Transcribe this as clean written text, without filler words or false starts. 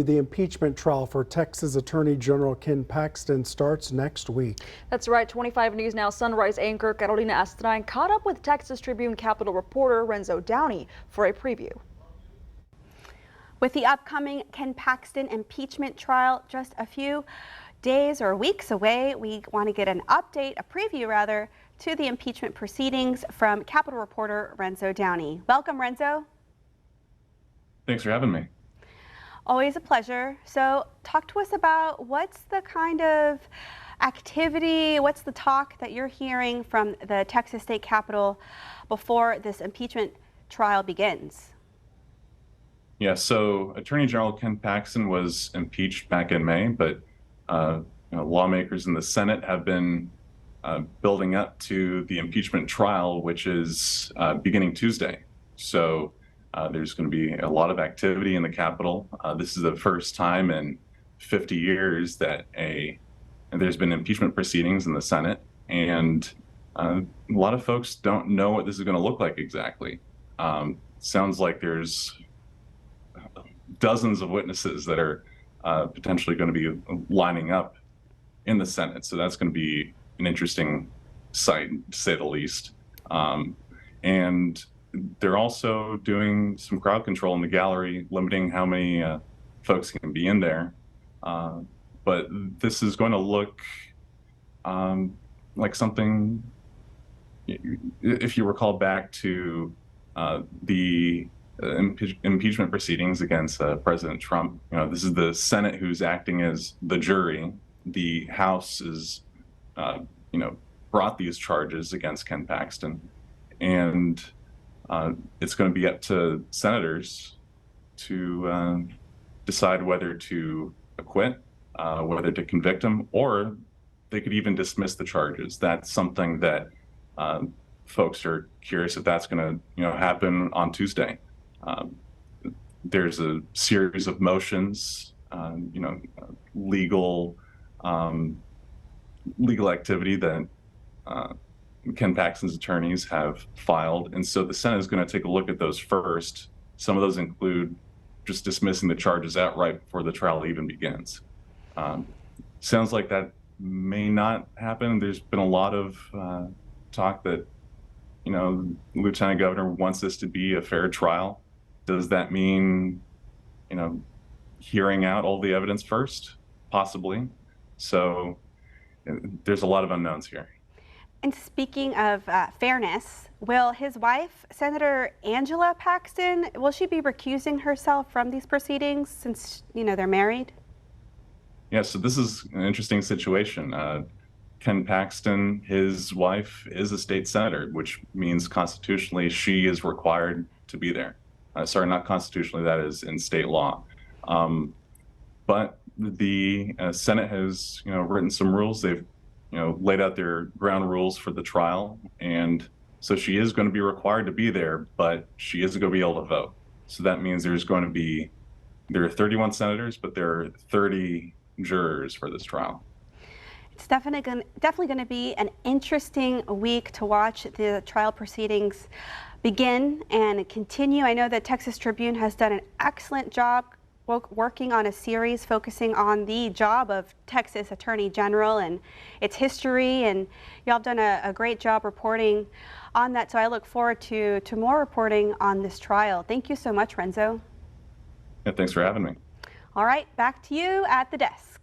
The impeachment trial for Texas Attorney General Ken Paxton starts next week. That's right. 25 News Now Sunrise anchor Carolina Astrain caught up with Texas Tribune Capitol reporter Renzo Downey for a preview. With the upcoming Ken Paxton impeachment trial just a few days or weeks away, we want to get an update, a preview rather, to the impeachment proceedings from Capitol reporter Renzo Downey. Welcome, Renzo. Thanks for having me. Always a pleasure. So talk to us about what's the kind of activity, what's the talk that you're hearing from the Texas State Capitol before this impeachment trial begins? Yeah, so Attorney General Ken Paxton was impeached back in May, but lawmakers in the Senate have been building up to the impeachment trial, which is beginning Tuesday. So there's going to be a lot of activity in the Capitol. This is the first time in 50 years that there's been impeachment proceedings in the Senate, and a lot of folks don't know what this is going to look like exactly. Sounds like there's dozens of witnesses that are potentially going to be lining up in the Senate, so that's going to be an interesting sight, to say the least. And they're also doing some crowd control in the gallery, limiting how many folks can be in there. But this is going to look like something, if you recall back to the impeachment proceedings against President Trump. This is the Senate who's acting as the jury. The House is, brought these charges against Ken Paxton, and it's going to be up to senators to decide whether to acquit, whether to convict him, or they could even dismiss the charges. That's something that folks are curious if that's going to happen on Tuesday. There's a series of motions, legal activity that Ken Paxton's attorneys have filed, and so the Senate is going to take a look at those first. Some of those include just dismissing the charges outright before the trial even begins. Sounds like that may not happen. There's been a lot of talk that Lieutenant Governor wants this to be a fair trial. Does that mean hearing out all the evidence first? Possibly. So there's a lot of unknowns here. And speaking of fairness, will his wife, Senator Angela Paxton, will she be recusing herself from these proceedings since, they're married? Yeah, so this is an interesting situation. Ken Paxton, his wife, is a state senator, which means constitutionally she is required to be there. Sorry, not constitutionally, that is in state law. But the Senate has, written some rules. They've laid out their ground rules for the trial, and so she is going to be required to be there, but she isn't going to be able to vote. So that means there are 31 senators, but there are 30 jurors for this trial. It's definitely going to be an interesting week to watch the trial proceedings begin and continue. I know that Texas Tribune has done an excellent job working on a series focusing on the job of Texas Attorney General and its history, and y'all have done a great job reporting on that, so I look forward to more reporting on this trial. Thank you so much, Renzo. Yeah, thanks for having me. All right, back to you at the desk.